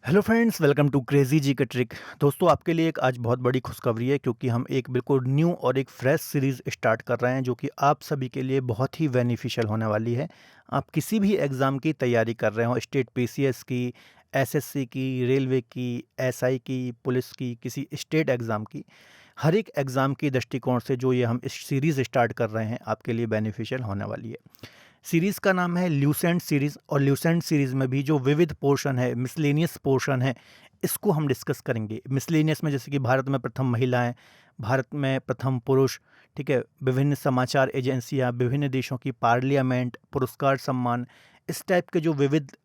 Hello friends, welcome to crazy G का trick. दोस्तों, आपके लिए एक आज बहुत बड़ी खुशखबरी है क्योंकि हम एक बिल्कुल न्यू और एक फ्रेश सीरीज़ स्टार्ट कर रहे हैं जो कि आप सभी के लिए बहुत ही बेनिफिशियल होने वाली है। आप किसी भी एग्ज़ाम की तैयारी कर रहे हो, स्टेट पीसीएस की, एसएससी की, रेलवे की, एसआई की, पुलिस की, किसी स्टेट एग्ज़ाम की, हर एक एग्ज़ाम की दृष्टिकोण से जो ये हम इस सीरीज़ स्टार्ट कर रहे हैं आपके लिए बेनिफिशियल होने वाली है। सीरीज़ का नाम है ल्यूसेंट सीरीज़ और ल्यूसेंट सीरीज़ में भी जो विविध पोर्शन है, मिसलेनियस पोर्शन है, इसको हम डिस्कस करेंगे। मिसलेनियस में जैसे कि भारत में प्रथम महिलाएं, भारत में प्रथम पुरुष, ठीक है, विभिन्न समाचार एजेंसियां, विभिन्न देशों की पार्लियामेंट, पुरस्कार सम्मान, इस टाइप के जो विविध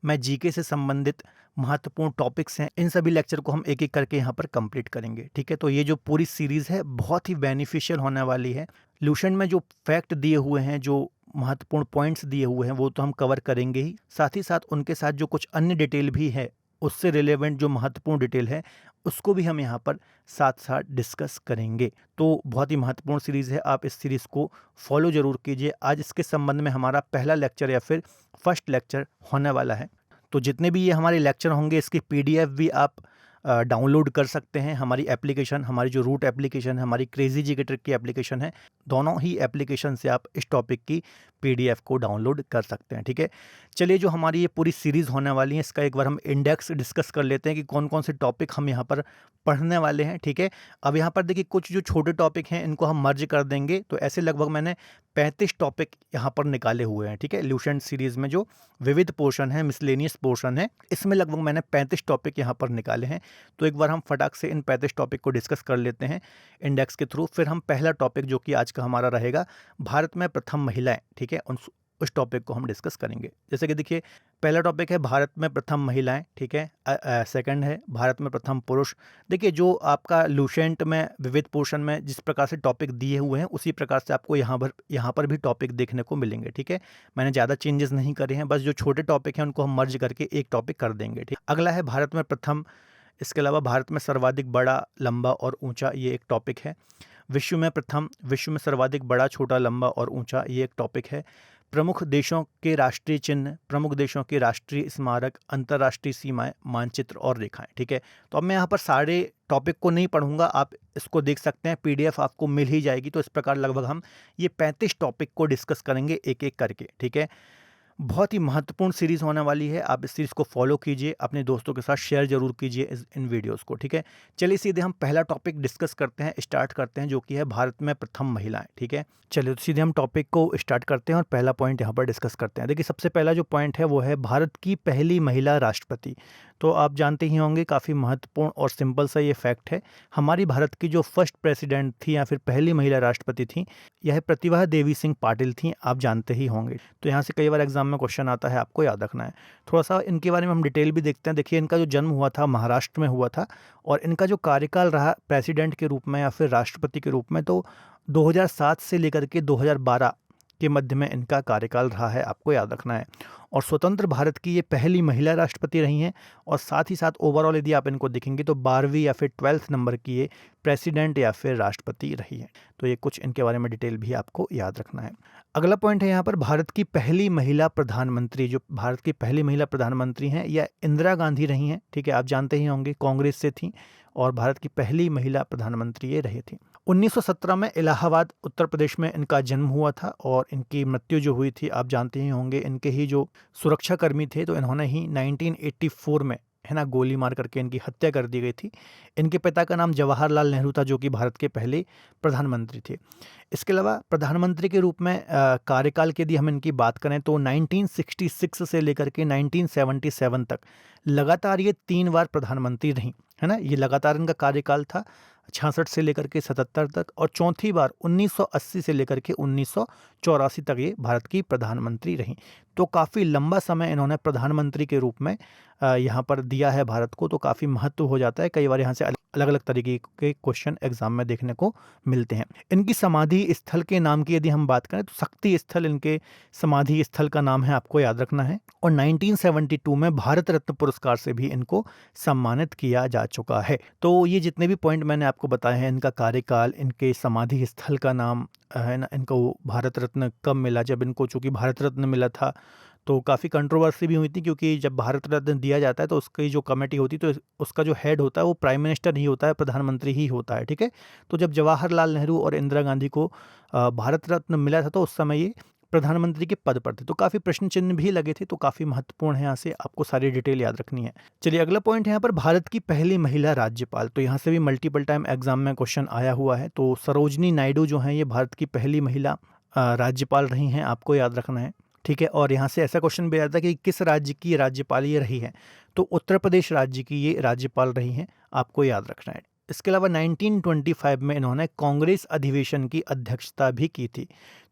मैं जीके से संबंधित महत्वपूर्ण टॉपिक्स हैं, इन सभी लेक्चर को हम एक एक करके यहाँ पर कंप्लीट करेंगे। ठीक है, तो ये जो पूरी सीरीज़ है बहुत ही बेनिफिशियल होने वाली है। ल्यूशन में जो फैक्ट दिए हुए हैं, जो महत्वपूर्ण पॉइंट्स दिए हुए हैं, वो तो हम कवर करेंगे ही, साथ ही साथ उनके साथ जो कुछ अन्य डिटेल भी है, उससे रिलेवेंट जो महत्वपूर्ण डिटेल है उसको भी हम यहाँ पर साथ साथ डिस्कस करेंगे। तो बहुत ही महत्वपूर्ण सीरीज़ है, आप इस सीरीज़ को फॉलो ज़रूर कीजिए। आज इसके संबंध में हमारा पहला लेक्चर या फिर फर्स्ट लेक्चर होने वाला है। तो जितने भी ये हमारे लेक्चर होंगे, इसकी पीडीएफ भी आप डाउनलोड कर सकते हैं। हमारी एप्लीकेशन, हमारी जो रूट एप्लीकेशन है, हमारी क्रेजी जी के ट्रिक की एप्लीकेशन है, दोनों ही एप्लीकेशन से आप इस टॉपिक की पीडीएफ को डाउनलोड कर सकते हैं। ठीक है, चलिए, जो हमारी ये पूरी सीरीज़ होने वाली है, इसका एक बार हम इंडेक्स डिस्कस कर लेते हैं कि कौन कौन से टॉपिक हम यहाँ पर पढ़ने वाले हैं। ठीक है, अब यहाँ पर देखिए, कुछ जो छोटे टॉपिक हैं इनको हम मर्ज कर देंगे, तो ऐसे लगभग मैंने 35 टॉपिक यहाँ पर निकाले हुए हैं। ठीक है, ल्यूसेंट सीरीज़ में जो विविध पोर्शन है, मिसलेनियस पोर्शन है, इसमें लगभग मैंने 35 टॉपिक यहाँ पर निकाले हैं। तो एक बार हम फटाक से इन 35 टॉपिक को डिस्कस कर लेते हैं इंडेक्स के थ्रू। फिर हम पहला टॉपिक जो कि आज का हमारा रहेगा, भारत में प्रथम महिलाएं, ठीक है, उस टॉपिक को हम डिस्कस करेंगे। जैसे कि देखिए, पहला टॉपिक है भारत में प्रथम महिलाएं, ठीक है। सेकंड है भारत में प्रथम पुरुष। देखिए, जो आपका ल्यूसेंट में विविध पोर्शन में जिस प्रकार से टॉपिक दिए हुए हैं, उसी प्रकार से आपको यहाँ पर भी टॉपिक देखने को मिलेंगे। ठीक है, मैंने ज़्यादा चेंजेस नहीं करे हैं, बस जो छोटे टॉपिक हैं उनको हम मर्ज करके एक टॉपिक कर देंगे। ठीक, अगला है भारत में प्रथम। इसके अलावा भारत में सर्वाधिक बड़ा, लंबा और ऊंचा, ये एक टॉपिक है। विश्व में प्रथम, विश्व में सर्वाधिक बड़ा, छोटा, लंबा और ऊंचा, ये एक टॉपिक है। प्रमुख देशों के राष्ट्रीय चिन्ह, प्रमुख देशों के राष्ट्रीय स्मारक, अंतर्राष्ट्रीय सीमाएं, मानचित्र और रेखाएं। ठीक है, तो अब मैं यहाँ पर सारे टॉपिक को नहीं पढ़ूंगा, आप इसको देख सकते हैं, पीडीएफ आपको मिल ही जाएगी। तो इस प्रकार लगभग हम ये 35 टॉपिक को डिस्कस करेंगे एक एक करके। ठीक है, बहुत ही महत्वपूर्ण सीरीज़ होने वाली है। आप इस सीरीज़ को फॉलो कीजिए, अपने दोस्तों के साथ शेयर जरूर कीजिए इन वीडियोस को। ठीक है, चलिए सीधे हम पहला टॉपिक डिस्कस करते हैं, स्टार्ट करते हैं, जो कि है भारत में प्रथम महिलाएं। ठीक है, चलिए तो सीधे हम टॉपिक को स्टार्ट करते हैं और पहला पॉइंट यहाँ पर डिस्कस करते हैं। देखिए, सबसे पहला जो पॉइंट है वो है भारत की पहली महिला राष्ट्रपति। तो आप जानते ही होंगे, काफ़ी महत्वपूर्ण और सिंपल सा ये फैक्ट है। हमारी भारत की जो फर्स्ट प्रेसिडेंट थी या फिर पहली महिला राष्ट्रपति थी, यह प्रतिभा देवी सिंह पाटिल थी, आप जानते ही होंगे। तो यहाँ से कई बार एग्जाम में क्वेश्चन आता है, आपको याद रखना है। थोड़ा सा इनके बारे में हम डिटेल भी देखते हैं। देखिए, इनका जो जन्म हुआ था महाराष्ट्र में हुआ था और इनका जो कार्यकाल रहा प्रेसिडेंट के रूप में या फिर राष्ट्रपति के रूप में, तो 2007 से लेकर के 2012 के मध्य में इनका कार्यकाल रहा है, आपको याद रखना है। और स्वतंत्र भारत की ये पहली महिला राष्ट्रपति रही हैं और साथ ही साथ ओवरऑल यदि आप इनको देखेंगे तो 12वीं या फिर 12th नंबर की ये प्रेसिडेंट या फिर राष्ट्रपति रही है। तो ये कुछ इनके बारे में डिटेल भी आपको याद रखना है। अगला पॉइंट है यहाँ पर भारत की पहली महिला प्रधानमंत्री। जो भारत की पहली महिला प्रधानमंत्री हैं यह इंदिरा गांधी रही हैं। ठीक है, आप जानते ही होंगे, कांग्रेस से थी और भारत की पहली महिला प्रधानमंत्री ये रही थी। 1917 में इलाहाबाद उत्तर प्रदेश में इनका जन्म हुआ था और इनकी मृत्यु जो हुई थी, आप जानते ही होंगे, इनके ही जो सुरक्षाकर्मी थे, तो इन्होंने ही 1984 में, है ना, गोली मार करके इनकी हत्या कर दी गई थी। इनके पिता का नाम जवाहरलाल नेहरू था, जो कि भारत के पहले प्रधानमंत्री थे। इसके अलावा प्रधानमंत्री के रूप में कार्यकाल की यदि हम इनकी बात करें तो 1966 से लेकर के 1977 तक लगातार ये 3 बार प्रधानमंत्री रहीं, है ना। ये लगातार इनका कार्यकाल था, 66 से लेकर के 77 तक, और चौथी बार 1980 से लेकर के 1984 तक ये भारत की प्रधानमंत्री रहीं। तो काफ़ी लंबा समय इन्होंने प्रधानमंत्री के रूप में यहाँ पर दिया है भारत को, तो काफ़ी महत्व हो जाता है। कई बार यहाँ से अलग अलग तरीके के क्वेश्चन एग्जाम में देखने को मिलते हैं। इनकी समाधि स्थल के नाम की यदि हम बात करें तो शक्ति स्थल इनके समाधि स्थल का नाम है, आपको याद रखना है। और 1972 में भारत रत्न पुरस्कार से भी इनको सम्मानित किया जा चुका है। तो ये जितने भी पॉइंट मैंने आपको बताए हैं, इनका कार्यकाल, इनके समाधि स्थल का नाम, है ना, इनको भारत रत्न कब मिला, जब इनको चूंकि भारत रत्न मिला था तो काफ़ी कंट्रोवर्सी भी हुई थी, क्योंकि जब भारत रत्न दिया जाता है तो उसकी जो कमेटी होती है तो उसका जो हेड होता है वो प्राइम मिनिस्टर नहीं होता है, प्रधानमंत्री ही होता है, ठीक है। तो जब जवाहरलाल नेहरू और इंदिरा गांधी को भारत रत्न मिला था तो उस समय ये प्रधानमंत्री के पद पर थे, तो काफ़ी प्रश्न चिन्ह भी लगे थे, तो काफ़ी महत्वपूर्ण है, यहाँ से आपको सारी डिटेल याद रखनी है। चलिए अगला पॉइंट है यहाँ पर, भारत की पहली महिला राज्यपाल। तो यहाँ से भी मल्टीपल टाइम एग्जाम में क्वेश्चन आया हुआ है। तो सरोजनी नायडू जो हैं ये भारत की पहली महिला राज्यपाल रही हैं, आपको याद रखना है, ठीक है। और यहाँ से ऐसा क्वेश्चन भी आता है कि किस राज्य की राज्यपाल ये रही है, तो उत्तर प्रदेश राज्य की ये राज्यपाल रही हैं, आपको याद रखना है। इसके अलावा 1925 में इन्होंने कांग्रेस अधिवेशन की अध्यक्षता भी की थी।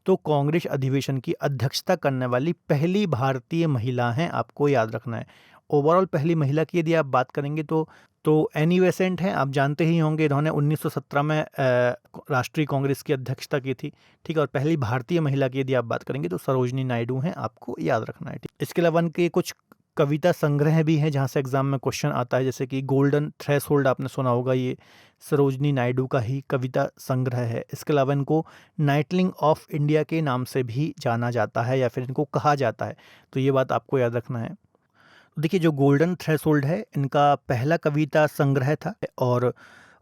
तो कांग्रेस अधिवेशन की अध्यक्षता करने वाली पहली भारतीय महिला हैं, आपको याद रखना है। ओवरऑल पहली महिला की यदि आप बात करेंगे तो एनी बेसेंट हैं, आप जानते ही होंगे, इन्होंने 1917 में राष्ट्रीय कांग्रेस की अध्यक्षता की थी, ठीक है। और पहली भारतीय महिला की यदि आप बात करेंगे तो सरोजनी नायडू हैं, आपको याद रखना है, ठीक। इसके अलावा इनके कुछ कविता संग्रह भी हैं जहाँ से एग्जाम में क्वेश्चन आता है, जैसे कि गोल्डन थ्रेशोल्ड आपने सुना होगा, ये सरोजनी नायडू का ही कविता संग्रह है। इसके अलावा इनको नाइटलिंग ऑफ इंडिया के नाम से भी जाना जाता है या फिर इनको कहा जाता है, तो ये बात आपको याद रखना है। देखिए जो गोल्डन थ्रेशोल्ड है इनका पहला कविता संग्रह था, और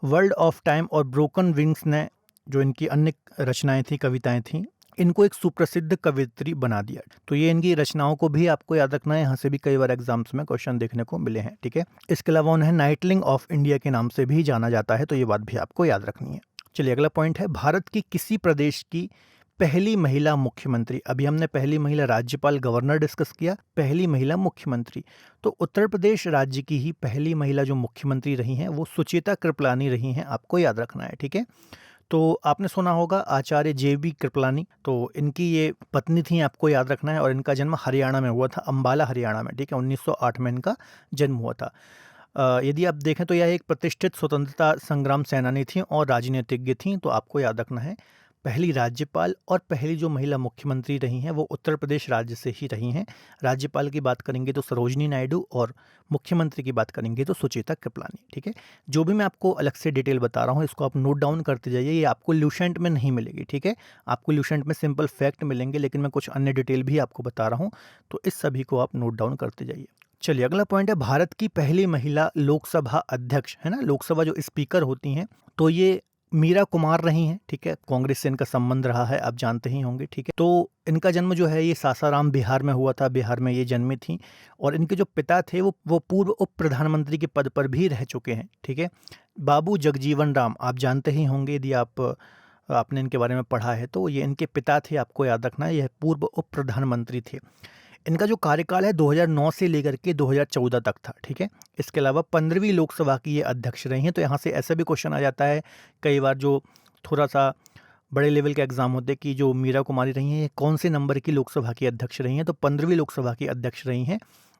वर्ल्ड ऑफ टाइम और ब्रोकन विंग्स ने जो इनकी अन्य रचनाएं थी, कविताएं थी, इनको एक सुप्रसिद्ध कवियत्री बना दिया। तो ये इनकी रचनाओं को भी आपको याद रखना है, यहाँ से भी कई बार एग्जाम्स में क्वेश्चन देखने को मिले हैं, ठीक है। इसके अलावा उन्हें नाइटलिंग ऑफ इंडिया के नाम से भी जाना जाता है, तो ये बात भी आपको याद रखनी है। चलिए अगला पॉइंट है, भारत की किसी प्रदेश की पहली महिला मुख्यमंत्री। अभी हमने पहली महिला राज्यपाल गवर्नर डिस्कस किया, पहली महिला मुख्यमंत्री। तो उत्तर प्रदेश राज्य की ही पहली महिला जो मुख्यमंत्री रही हैं वो सुचेता कृपलानी रही हैं, आपको याद रखना है, ठीक है। तो आपने सुना होगा आचार्य JB कृपलानी, तो इनकी ये पत्नी थी, आपको याद रखना है। और इनका जन्म हरियाणा में हुआ था, अम्बाला हरियाणा में, ठीक है। 1908 में इनका जन्म हुआ था। यदि आप देखें तो यह एक प्रतिष्ठित स्वतंत्रता संग्राम सेनानी थी और राजनीतिज्ञ थी, तो आपको याद रखना है पहली राज्यपाल और पहली जो महिला मुख्यमंत्री रही हैं वो उत्तर प्रदेश राज्य से ही रही हैं। राज्यपाल की बात करेंगे तो सरोजनी नायडू और मुख्यमंत्री की बात करेंगे तो सुचेता कृपलानी, ठीक है। जो भी मैं आपको अलग से डिटेल बता रहा हूँ इसको आप नोट डाउन करते जाइए, ये आपको ल्यूसेंट में नहीं मिलेगी, ठीक है। आपको ल्यूसेंट में सिंपल फैक्ट मिलेंगे, लेकिन मैं कुछ अन्य डिटेल भी आपको बता रहा हूँ, तो इस सभी को आप नोट डाउन करते जाइए। चलिए अगला पॉइंट है, भारत की पहली महिला लोकसभा अध्यक्ष, है ना, लोकसभा जो स्पीकर होती हैं, तो ये मीरा कुमार रही हैं, ठीक है। कांग्रेस से इनका संबंध रहा है, आप जानते ही होंगे, ठीक है। तो इनका जन्म जो है ये सासाराम बिहार में हुआ था, बिहार में ये जन्मी थी। और इनके जो पिता थे वो पूर्व उप प्रधानमंत्री के पद पर भी रह चुके हैं, ठीक है। बाबू जगजीवन राम, आप जानते ही होंगे, यदि आपने इनके बारे में पढ़ा है तो ये इनके पिता थे, आपको याद रखना है, यह पूर्व उप प्रधानमंत्री थे। इनका जो कार्यकाल है 2009 से लेकर के 2014 तक था, ठीक है। इसके अलावा 15वीं लोकसभा की ये अध्यक्ष रही हैं। तो यहाँ से ऐसा भी क्वेश्चन आ जाता है कई बार, जो थोड़ा सा बड़े लेवल के एग्जाम होते हैं, कि जो मीरा कुमारी रही हैं ये कौन से नंबर की लोकसभा की अध्यक्ष रही हैं, तो 15वीं लोकसभा की अध्यक्ष रही हैं।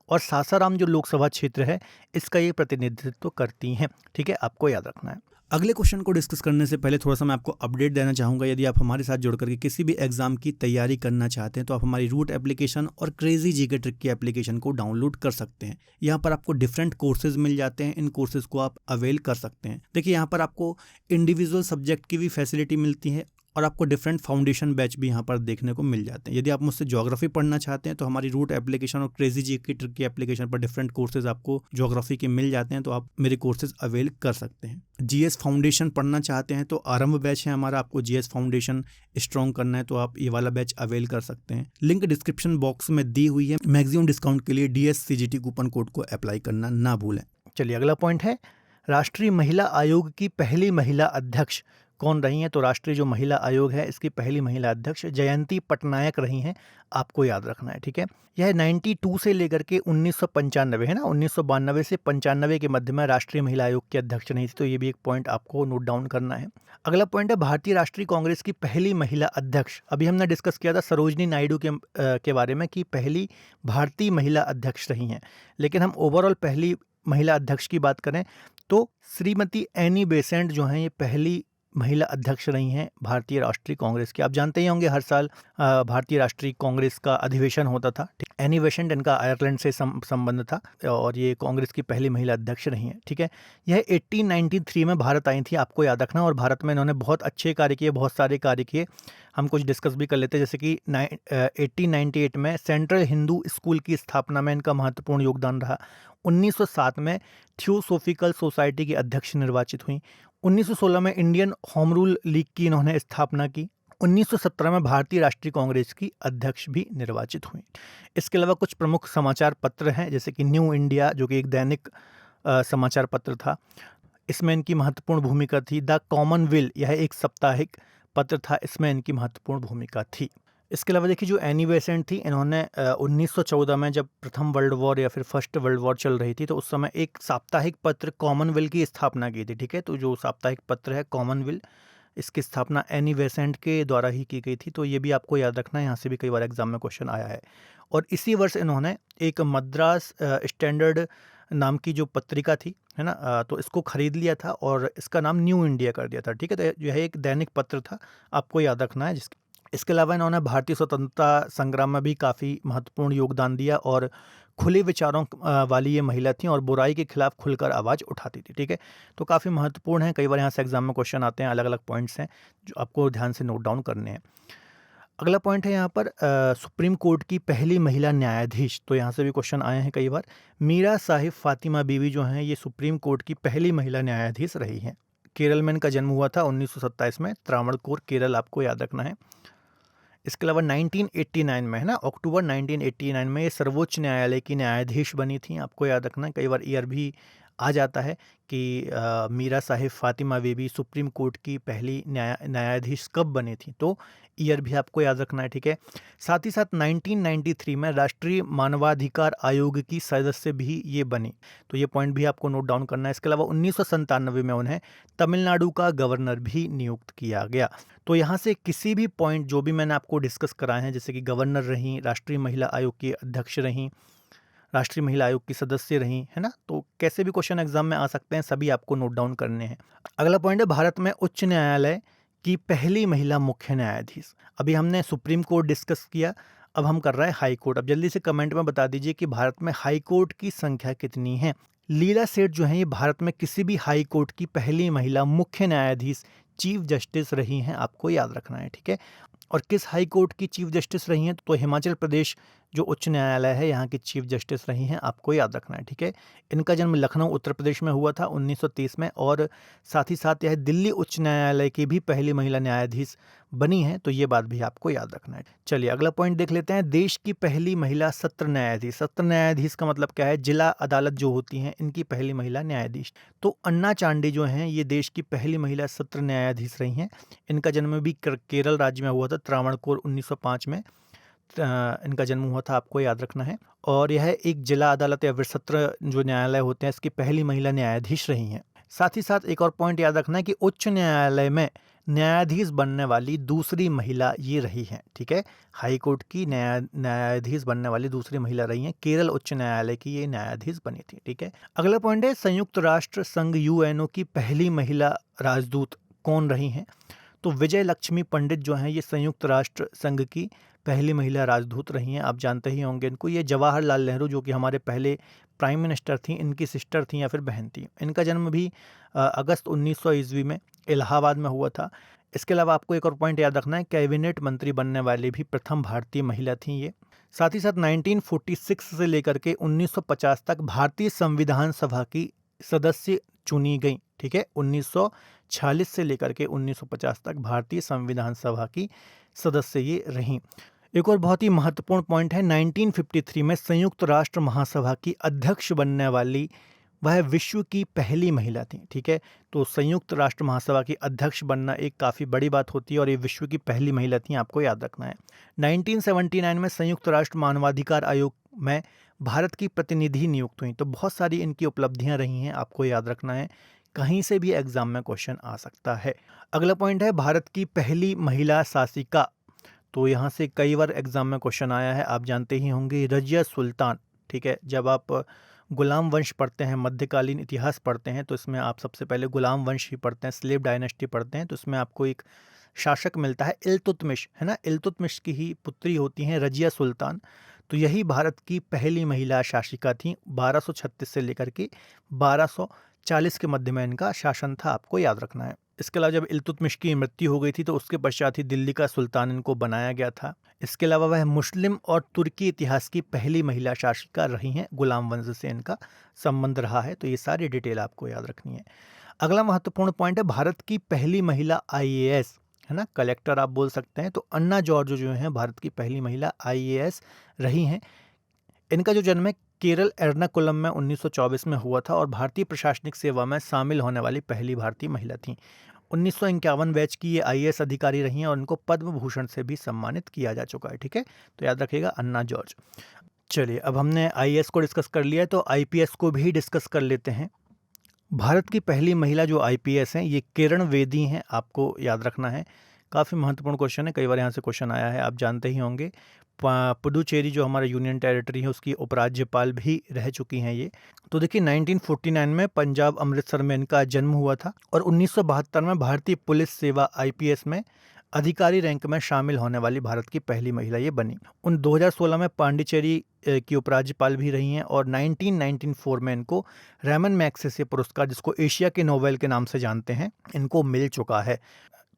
और सासाराम जो लोकसभा क्षेत्र है इसका ये प्रतिनिधित्व करती हैं, ठीक है, आपको याद रखना है। अगले क्वेश्चन को डिस्कस करने से पहले थोड़ा सा मैं आपको अपडेट देना चाहूँगा। यदि आप हमारे साथ जुड़ करके किसी भी एग्जाम की तैयारी करना चाहते हैं तो आप हमारी रूट एप्लीकेशन और क्रेजी जीके ट्रिक की एप्लीकेशन को डाउनलोड कर सकते हैं। यहाँ पर आपको डिफरेंट कोर्सेज मिल जाते हैं, इन कोर्सेज को आप अवेल कर सकते हैं। देखिए यहाँ पर आपको इंडिविजुअल सब्जेक्ट की भी फैसिलिटी मिलती है और आपको डिफरेंट फाउंडेशन बैच भी यहाँ पर देखने को मिल जाते हैं। यदि आप मुझसे ज्योग्राफी पढ़ना चाहते हैं तो हमारी रूट एप्लीकेशन और क्रेजी जीके ट्रिक की एप्लीकेशन पर डिफरेंट कोर्सेज आपको ज्योग्राफी के मिल जाते हैं, तो आप मेरे कोर्सेज अवेल कर सकते हैं। जीएस फाउंडेशन पढ़ना चाहते हैं तो आरंभ बैच है हमारा, आपको जीएस फाउंडेशन स्ट्रॉन्ग करना है तो आप ये वाला बैच अवेल कर सकते हैं। लिंक डिस्क्रिप्शन बॉक्स में दी हुई है। मैक्सिमम डिस्काउंट के लिए DSCGT कूपन कोड को अप्लाई करना ना भूलें। चलिए अगला पॉइंट है, राष्ट्रीय महिला आयोग की पहली महिला अध्यक्ष कौन रही हैं, तो राष्ट्रीय जो महिला आयोग है इसकी पहली महिला अध्यक्ष जयंती पटनायक रही हैं, आपको याद रखना है, ठीक है। यह 92 से लेकर के 1995 है ना, 1992 से 95 के मध्य में राष्ट्रीय महिला आयोग की अध्यक्ष नहीं थी, तो ये भी एक पॉइंट आपको नोट डाउन करना है। अगला पॉइंट है, भारतीय राष्ट्रीय कांग्रेस की पहली महिला अध्यक्ष। अभी हमने डिस्कस किया था सरोजनी नायडू के बारे में कि पहली भारतीय महिला अध्यक्ष रही हैं, लेकिन हम ओवरऑल पहली महिला अध्यक्ष की बात करें तो श्रीमती एनी बेसेंट जो हैं ये पहली महिला अध्यक्ष रही हैं भारतीय राष्ट्रीय कांग्रेस की। आप जानते ही होंगे हर साल भारतीय राष्ट्रीय कांग्रेस का अधिवेशन होता था। एनी बेसेंट, इनका आयरलैंड से संबंध था और ये कांग्रेस की पहली महिला अध्यक्ष रही हैं। ठीक है, यह 1893 में भारत आई थी, आपको याद रखना। और भारत में इन्होंने बहुत अच्छे कार्य किए, बहुत सारे कार्य किए। हम कुछ डिस्कस भी कर लेते हैं, जैसे कि 1898 में सेंट्रल हिंदू स्कूल की स्थापना में इनका महत्वपूर्ण योगदान रहा। 1907 में थियोसोफिकल सोसाइटी की अध्यक्ष निर्वाचित हुई। 1916 में इंडियन होम रूल लीग की इन्होंने स्थापना की। 1917 में भारतीय राष्ट्रीय कांग्रेस की अध्यक्ष भी निर्वाचित हुई। इसके अलावा कुछ प्रमुख समाचार पत्र हैं, जैसे कि न्यू इंडिया, जो कि एक दैनिक समाचार पत्र था, इसमें इनकी महत्वपूर्ण भूमिका थी। द कॉमनवेल्थ, यह एक साप्ताहिक पत्र था, इसमें इनकी महत्वपूर्ण भूमिका थी। इसके अलावा देखिए, जो एनी बेसेंट थी, इन्होंने 1914 में जब प्रथम वर्ल्ड वॉर या फिर फर्स्ट वर्ल्ड वॉर चल रही थी, तो उस समय एक साप्ताहिक पत्र कॉमनवेल्थ की स्थापना की थी। ठीक है, तो जो साप्ताहिक पत्र है कॉमनवेल्थ, इसकी स्थापना एनी बेसेंट के द्वारा ही की गई थी। तो ये भी आपको याद रखना है, यहाँ से भी कई बार एग्जाम में क्वेश्चन आया है। और इसी वर्ष इन्होंने एक मद्रास स्टैंडर्ड नाम की जो पत्रिका थी, है ना, तो इसको खरीद लिया था और इसका नाम न्यू इंडिया कर दिया था। ठीक है, तो यह एक दैनिक पत्र था, आपको याद रखना है। इसके अलावा इन्होंने भारतीय स्वतंत्रता संग्राम में भी काफ़ी महत्वपूर्ण योगदान दिया और खुले विचारों वाली ये महिला थी और बुराई के खिलाफ खुलकर आवाज़ उठाती थी। ठीक है, तो काफ़ी महत्वपूर्ण है, कई बार यहाँ से एग्जाम में क्वेश्चन आते हैं, अलग अलग पॉइंट्स हैं जो आपको ध्यान से नोट डाउन करने हैं। अगला पॉइंट है यहाँ पर सुप्रीम कोर्ट की पहली महिला न्यायाधीश, तो यहाँ से भी क्वेश्चन आए हैं कई बार। मीरा साहिब फातिमा बीवी जो हैं, ये सुप्रीम कोर्ट की पहली महिला न्यायाधीश रही हैं। केरल में इनका जन्म हुआ था 1927 में, त्रावणकोर, केरल, आपको याद रखना है। इसके अलावा 1989 में, है ना, अक्टूबर 1989 में ये सर्वोच्च न्यायालय की न्यायाधीश बनी थी, आपको याद रखना है। कई बार ईयर भी आ जाता है कि मीरा साहिब फातिमा बीबी सुप्रीम कोर्ट की पहली न्यायाधीश कब बनी थी, तो ईयर भी आपको याद रखना है। ठीक है, साथ ही साथ 1993 में राष्ट्रीय मानवाधिकार आयोग की सदस्य भी ये बनी, तो ये पॉइंट भी आपको नोट डाउन करना है। इसके अलावा 1997 में उन्हें तमिलनाडु का गवर्नर भी नियुक्त किया गया। तो यहाँ से किसी भी पॉइंट जो भी मैंने आपको डिस्कस कराए हैं, जैसे कि गवर्नर रहीं, राष्ट्रीय महिला आयोग की अध्यक्ष रहीं, राष्ट्रीय महिला आयोग की सदस्य रहीं, है ना, तो कैसे भी क्वेश्चन एग्जाम में आ सकते हैं, सभी आपको नोट डाउन करने हैं। अगला पॉइंट है भारत में उच्च न्यायालय की पहली महिला मुख्य न्यायाधीश। अभी हमने सुप्रीम कोर्ट डिस्कस किया, अब हम कर रहे हैं हाई कोर्ट। अब जल्दी से कमेंट में बता दीजिए कि भारत में हाई कोर्ट की संख्या कितनी है। लीला सेठ जो है, ये भारत में किसी भी हाई कोर्ट की पहली महिला मुख्य न्यायाधीश, चीफ जस्टिस रही हैं, आपको याद रखना है। ठीक है, और किस हाई कोर्ट की चीफ जस्टिस रही हैं, तो हिमाचल प्रदेश जो उच्च न्यायालय है, यहाँ की चीफ जस्टिस रही हैं, आपको याद रखना है। ठीक है, इनका जन्म लखनऊ उत्तर प्रदेश में हुआ था 1930 में, और साथ ही साथ यह दिल्ली उच्च न्यायालय की भी पहली महिला न्यायाधीश बनी है, तो ये बात भी आपको याद रखना है। चलिए अगला पॉइंट देख लेते हैं, देश की पहली महिला सत्र न्यायाधीश। सत्र न्यायाधीश का मतलब क्या है, जिला अदालत जो होती हैं, इनकी पहली महिला न्यायाधीश। तो अन्ना चांडी जो हैं, ये देश की पहली महिला सत्र न्यायाधीश रही हैं। इनका जन्म भी केरल राज्य में हुआ था, त्रावणकोर, 1905 में इनका जन्म हुआ था, आपको याद रखना है। और यह एक जिला अदालत या फिर सत्र जो न्यायालय होते हैं, इसकी पहली महिला न्यायाधीश रही हैं। साथ ही साथ एक और पॉइंट याद रखना है कि उच्च न्यायालय में न्यायाधीश बनने वाली दूसरी महिला ये रही हैं। ठीक है, हाई कोर्ट की न्यायाधीश बनने वाली दूसरी महिला रही हैं, केरल उच्च न्यायालय की ये न्यायाधीश बनी थी। ठीक है, अगला पॉइंट है, संयुक्त राष्ट्र संघ यूएनओ की पहली महिला राजदूत कौन रही हैं, तो विजय लक्ष्मी पंडित जो हैं, ये संयुक्त राष्ट्र संघ की पहली महिला राजदूत रही हैं, आप जानते ही होंगे इनको। ये जवाहरलाल नेहरू जो कि हमारे पहले प्राइम मिनिस्टर थी, इनकी सिस्टर थी या फिर बहन थी। इनका जन्म भी अगस्त 1900 ईस्वी में इलाहाबाद में हुआ था। इसके अलावा आपको एक और पॉइंट याद रखना है, कैबिनेट मंत्री बनने वाली भी प्रथम भारतीय महिला थी ये। साथ ही साथ 1946 से लेकर के 1950 तक भारतीय संविधान सभा की सदस्य चुनी गई। ठीक है, 1946 से लेकर के 1950 तक भारतीय संविधान सभा की सदस्य ये रहीं। एक और बहुत ही महत्वपूर्ण पॉइंट है, 1953 में संयुक्त राष्ट्र महासभा की अध्यक्ष बनने वाली वह विश्व की पहली महिला थी। ठीक है, तो संयुक्त राष्ट्र महासभा की अध्यक्ष बनना एक काफ़ी बड़ी बात होती है और ये विश्व की पहली महिला थी, आपको याद रखना है। 1979 में संयुक्त राष्ट्र मानवाधिकार आयोग में भारत की प्रतिनिधि नियुक्त हुई। तो बहुत सारी इनकी उपलब्धियां रही हैं, आपको याद रखना है, कहीं से भी एग्जाम में क्वेश्चन आ सकता है। अगला पॉइंट है, भारत की पहली महिला शासिका। तो यहाँ से कई बार एग्जाम में क्वेश्चन आया है, आप जानते ही होंगे, रजिया सुल्तान। ठीक है, जब आप गुलाम वंश पढ़ते हैं, मध्यकालीन इतिहास पढ़ते हैं, तो इसमें आप सबसे पहले गुलाम वंश ही पढ़ते हैं, स्लेव डायनेस्टी पढ़ते हैं, तो इसमें आपको एक शासक मिलता है इल्तुतमिश, है ना, इल्तुतमिश की ही पुत्री होती हैं रजिया सुल्तान। तो यही भारत की पहली महिला शासिका थी। 1236 से लेकर के 1240 के मध्य में इनका शासन था, आपको याद रखना है। इसके अलावा जब इल्तुतमिश की मृत्यु हो गई थी तो उसके पश्चात ही दिल्ली का सुल्तान इनको बनाया गया था। इसके अलावा वह मुस्लिम और तुर्की इतिहास की पहली महिला शासिका रही हैं। गुलाम वंश से इनका संबंध रहा है। तो ये सारी डिटेल आपको याद रखनी है। अगला महत्वपूर्ण पॉइंट है भारत की पहली महिला आईएएस, है ना, कलेक्टर आप बोल सकते हैं। तो अन्ना जॉर्ज जो हैं भारत की पहली महिला आईएएस रही हैं। इनका जो जन्म है केरल एर्नाकुलम में 1924 में हुआ था और भारतीय प्रशासनिक सेवा में शामिल होने वाली पहली भारतीय महिला थी। 1951 बैच की ये आईएएस अधिकारी रही हैं और इनको पद्म भूषण से भी सम्मानित किया जा चुका है। ठीक है, तो याद रखिएगा अन्ना जॉर्ज। चलिए, अब हमने आईएएस को डिस्कस कर लिया है तो आईपीएस को भी डिस्कस कर लेते हैं। भारत की पहली महिला जो आईपीएस हैं ये किरण बेदी हैं, आपको याद रखना है। काफ़ी महत्वपूर्ण क्वेश्चन है, कई बार यहाँ से क्वेश्चन आया है, आप जानते ही होंगे। पुडुचेरी जो हमारा यूनियन टेरिटरी है उसकी उपराज्यपाल भी रह चुकी हैं ये। तो देखिए 1949 में पंजाब अमृतसर में इनका जन्म हुआ था और 1972 में भारतीय पुलिस सेवा आईपीएस में अधिकारी रैंक में शामिल होने वाली भारत की पहली महिला ये बनी। 2016 में पांडिचेरी की उपराज्यपाल भी रही हैं और 1994 में इनको रैमन मैग्सेसे पुरस्कार, जिसको एशिया के नोबेल के नाम से जानते हैं, इनको मिल चुका है।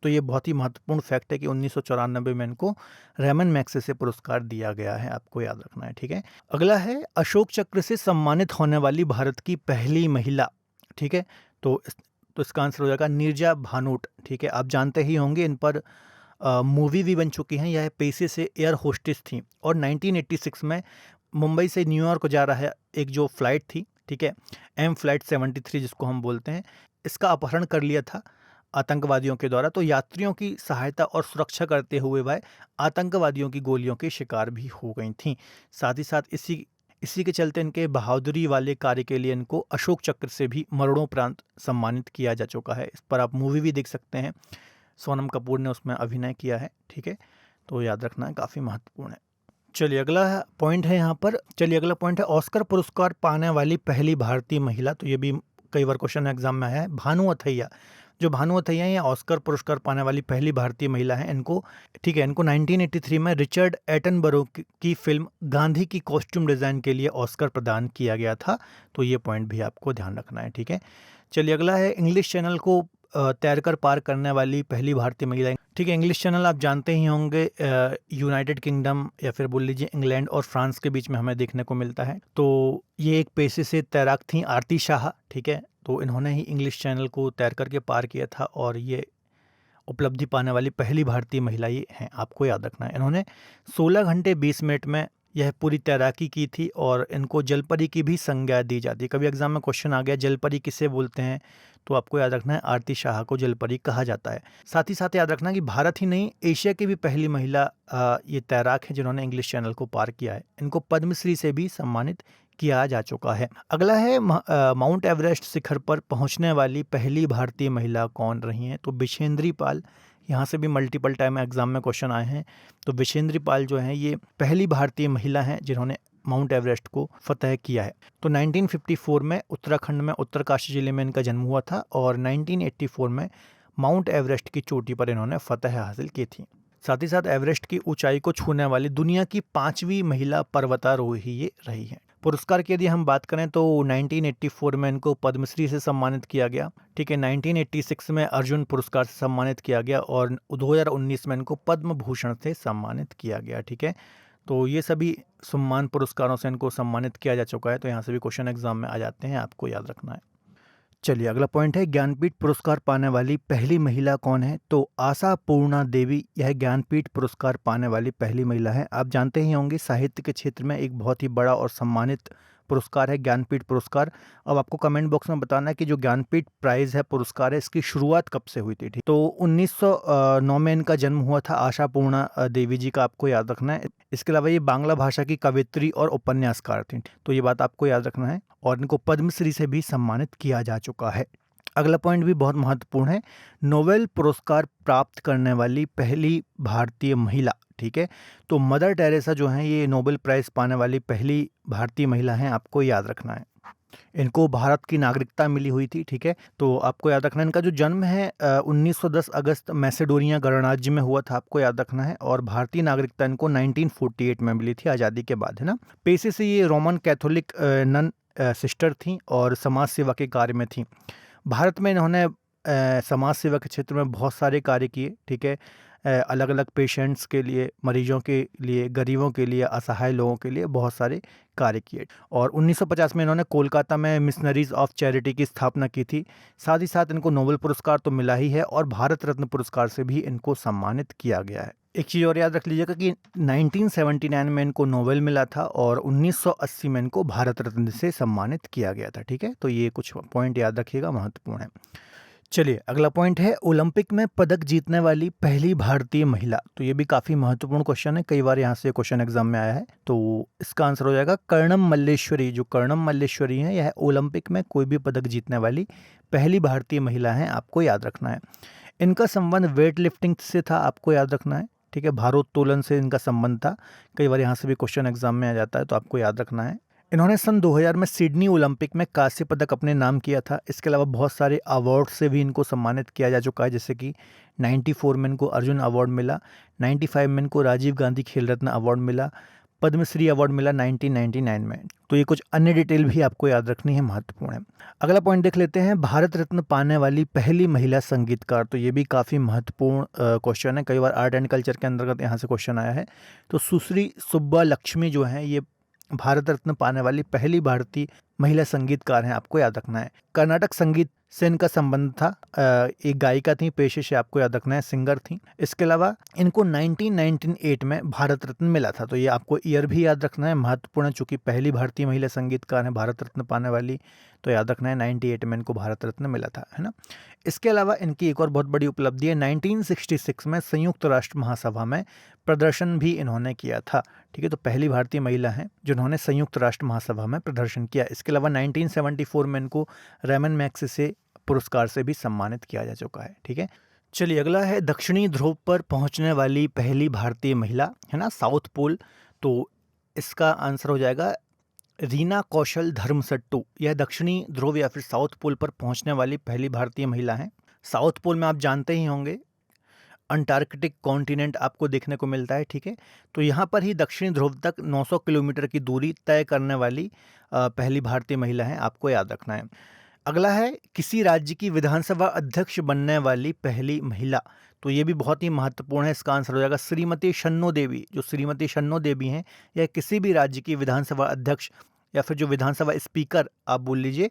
तो ये बहुत ही महत्वपूर्ण फैक्ट है कि 1994 में इनको रैमन मैग्सेसे पुरस्कार दिया गया है, आपको याद रखना है। ठीक है, अगला है अशोक चक्र से सम्मानित होने वाली भारत की पहली महिला। ठीक है, तो इसका आंसर हो जाएगा नीरजा भानोट। ठीक है, आप जानते ही होंगे, इन पर मूवी भी बन चुकी हैं। यह पेशे से एयर होस्टेस थी और 1986 में मुंबई से न्यूयॉर्क जा रहा है एक जो फ्लाइट थी, ठीक है, एम फ्लाइट 73 जिसको हम बोलते हैं, इसका अपहरण कर लिया था आतंकवादियों के द्वारा। तो यात्रियों की सहायता और सुरक्षा करते हुए वह आतंकवादियों की गोलियों के शिकार भी हो गई थी। साथ ही साथ इसी के चलते इनके बहादुरी वाले कार्य के लिए इनको अशोक चक्र से भी मरणोपरांत सम्मानित किया जा चुका है। इस पर आप मूवी भी देख सकते हैं, सोनम कपूर ने उसमें अभिनय किया है। ठीक है, तो याद रखना है, काफ़ी महत्वपूर्ण है। चलिए अगला पॉइंट है यहाँ पर। चलिए अगला पॉइंट है ऑस्कर पुरस्कार पाने वाली पहली भारतीय महिला। तो ये भी कई बार क्वेश्चन एग्जाम में आया है। भानु अथैया, जो भानु अथैया ये ऑस्कर पुरस्कार पाने वाली पहली भारतीय महिला है। इनको, ठीक है, इनको 1983 में रिचर्ड एटनबरो की फिल्म गांधी की कॉस्ट्यूम डिज़ाइन के लिए ऑस्कर प्रदान किया गया था। तो ये पॉइंट भी आपको ध्यान रखना है। ठीक है, चलिए अगला है इंग्लिश चैनल को तैरकर पार करने वाली पहली भारतीय महिला। ठीक है, इंग्लिश चैनल आप जानते ही होंगे, यूनाइटेड किंगडम या फिर बोल लीजिए इंग्लैंड और फ्रांस के बीच में हमें देखने को मिलता है। तो ये एक पेशे से तैराक थी, आरती शाह। ठीक है, तो इन्होंने ही इंग्लिश चैनल को तैर करके पार किया था और ये उपलब्धि पाने वाली पहली भारतीय महिला ये हैं, आपको याद रखना है। इन्होंने 16 घंटे 20 मिनट में यह पूरी तैराकी की थी और इनको जलपरी की भी संज्ञा दी जाती है। कभी एग्जाम में क्वेश्चन आ गया जलपरी किसे बोलते हैं, तो आपको याद रखना है आरती शाह को जलपरी कहा जाता है। साथ ही साथ याद रखना कि भारत ही नहीं, एशिया की भी पहली महिला ये तैराक है जिन्होंने इंग्लिश चैनल को पार किया है। इनको पद्मश्री से भी सम्मानित किया जा चुका है। अगला है माउंट एवरेस्ट शिखर पर पहुंचने वाली पहली भारतीय महिला कौन रही हैं। तो बिशेंद्री पाल, यहाँ से भी मल्टीपल टाइम एग्जाम में क्वेश्चन आए हैं। तो बिशेंद्री पाल जो हैं ये पहली भारतीय महिला हैं जिन्होंने माउंट एवरेस्ट को फतह किया है। तो 1954 में उत्तराखंड में उत्तरकाशी जिले में इनका जन्म हुआ था और 1984 में माउंट एवरेस्ट की चोटी पर इन्होंने फतह हासिल की थी। साथ ही साथ एवरेस्ट की ऊंचाई को छूने वाली दुनिया की 5वीं महिला पर्वतारोही ये रही है। पुरस्कार की यदि हम बात करें तो 1984 में इनको पद्मश्री से सम्मानित किया गया। ठीक है, 1986 में अर्जुन पुरस्कार से सम्मानित किया गया और 2019 में इनको पद्म भूषण से सम्मानित किया गया। ठीक है, तो ये सभी सम्मान पुरस्कारों से इनको सम्मानित किया जा चुका है। तो यहाँ से भी क्वेश्चन एग्जाम में आ जाते हैं, आपको याद रखना है। चलिए अगला पॉइंट है ज्ञानपीठ पुरस्कार पाने वाली पहली महिला कौन है। तो आशा पूर्णा देवी यह ज्ञानपीठ पुरस्कार पाने वाली पहली महिला है। आप जानते ही होंगे साहित्य के क्षेत्र में एक बहुत ही बड़ा और सम्मानित पुरस्कार है ज्ञानपीठ पुरस्कार। अब आपको कमेंट बॉक्स में बताना है कि जो ज्ञानपीठ प्राइज़ है, पुरस्कार है, इसकी शुरुआत कब से हुई थी। ठीक, तो 1909 में इनका जन्म हुआ था आशा पूर्णा देवी जी का, आपको याद रखना है। इसके अलावा ये बांग्ला भाषा की कवित्री और उपन्यासकार थी। तो ये बात आपको याद रखना है और इनको पद्मश्री से भी सम्मानित किया जा चुका है। अगला पॉइंट भी बहुत महत्वपूर्ण है, नोबेल पुरस्कार प्राप्त करने वाली पहली भारतीय महिला। ठीक है, तो मदर टेरेसा जो हैं ये नोबेल प्राइज़ पाने वाली पहली भारतीय महिला हैं, आपको याद रखना है। इनको भारत की नागरिकता मिली हुई थी, ठीक है। तो आपको याद रखना है इनका जो जन्म है 1910 अगस्त मैसेडोनिया गणराज्य में हुआ था, आपको याद रखना है। और भारतीय नागरिकता इनको 1948 में मिली थी आज़ादी के बाद, है ना। पेशे से ये रोमन कैथोलिक नन सिस्टर थी और समाज सेवा के कार्य में थी। भारत में इन्होंने समाज सेवा के क्षेत्र में बहुत सारे कार्य किए, ठीक है। अलग अलग पेशेंट्स के लिए, मरीजों के लिए, गरीबों के लिए, असहाय लोगों के लिए बहुत सारे कार्य किए। और 1950 में इन्होंने कोलकाता में मिशनरीज ऑफ चैरिटी की स्थापना की थी। साथ ही साथ इनको नोबेल पुरस्कार तो मिला ही है और भारत रत्न पुरस्कार से भी इनको सम्मानित किया गया है। एक चीज़ और याद रख लीजिएगा कि 1979 में इनको नोबेल मिला था और 1980 में इनको भारत रत्न से सम्मानित किया गया था, ठीक है। तो ये कुछ पॉइंट याद रखिएगा, महत्वपूर्ण है। चलिए अगला पॉइंट है ओलंपिक में पदक जीतने वाली पहली भारतीय महिला। तो ये भी काफ़ी महत्वपूर्ण क्वेश्चन है, कई बार यहाँ से क्वेश्चन एग्जाम में आया है। तो इसका आंसर हो जाएगा कर्णम मल्लेश्वरी। जो कर्णम मल्लेश्वरी हैं यह ओलंपिक में कोई भी पदक जीतने वाली पहली भारतीय महिला हैं, आपको याद रखना है। इनका संबंध वेट लिफ्टिंग से था, आपको याद रखना है, ठीक है। भारोत्तोलन से इनका संबंध था, कई बार यहाँ से भी क्वेश्चन एग्जाम में आ जाता है, तो आपको याद रखना है। इन्होंने सन 2000 में सिडनी ओलंपिक में कांस्य पदक अपने नाम किया था। इसके अलावा बहुत सारे अवार्ड से भी इनको सम्मानित किया जा चुका है, जैसे कि 94 में इनको अर्जुन अवार्ड मिला, 95 में इनको राजीव गांधी खेल रत्न अवार्ड मिला, पद्मश्री अवार्ड मिला 1999 में। तो ये कुछ अन्य डिटेल भी आपको याद रखनी है, महत्वपूर्ण है। अगला पॉइंट देख लेते हैं, भारत रत्न पाने वाली पहली महिला संगीतकार। तो ये भी काफ़ी महत्वपूर्ण क्वेश्चन है, कई बार आर्ट एंड कल्चर के अंतर्गत यहाँ से क्वेश्चन आया है। तो सुश्री सुब्बा लक्ष्मी जो हैं ये भारत रत्न पाने वाली पहली भारतीय महिला संगीतकार हैं, आपको याद रखना है। कर्नाटक संगीत से इनका संबंध था, एक गायिका थी पेशे से, आपको याद रखना है, सिंगर थी। इसके अलावा इनको 1998 में भारत रत्न मिला था। तो ये आपको ईयर भी याद रखना है, महत्वपूर्ण, चूंकि पहली भारतीय महिला संगीतकार हैं भारत रत्न पाने वाली, तो याद रखना है 98 में इनको भारत रत्न मिला था, है ना। इसके अलावा इनकी एक और बहुत बड़ी उपलब्धि है, 1966 में संयुक्त राष्ट्र महासभा में प्रदर्शन भी इन्होंने किया था, ठीक है। तो पहली भारतीय महिला हैं जिन्होंने संयुक्त राष्ट्र महासभा में प्रदर्शन किया। इसके अलावा 1974 में इनको रेमन मैग्सेसे पुरस्कार से भी सम्मानित किया जा चुका है, ठीक है। चलिए अगला है दक्षिणी ध्रुव पर पहुंचने वाली पहली भारतीय महिला, है ना, साउथ पोल। तो इसका आंसर हो जाएगा रीना कौशल धर्मसट्टू। यह दक्षिणी ध्रुव या फिर साउथ पोल पर पहुंचने वाली पहली भारतीय महिला है। साउथ पोल में आप जानते ही होंगे अंटार्कटिक कॉन्टिनेंट आपको देखने को मिलता है, ठीक है। तो यहाँ पर ही दक्षिणी ध्रुव तक 900 किलोमीटर की दूरी तय करने वाली पहली भारतीय महिला है, आपको याद रखना है। अगला है किसी राज्य की विधानसभा अध्यक्ष बनने वाली पहली महिला। तो ये भी बहुत ही महत्वपूर्ण है, इसका आंसर हो जाएगा श्रीमती शन्नो देवी। जो श्रीमती शन्नो देवी हैं यह किसी भी राज्य की विधानसभा अध्यक्ष या फिर जो विधानसभा स्पीकर आप बोल लीजिए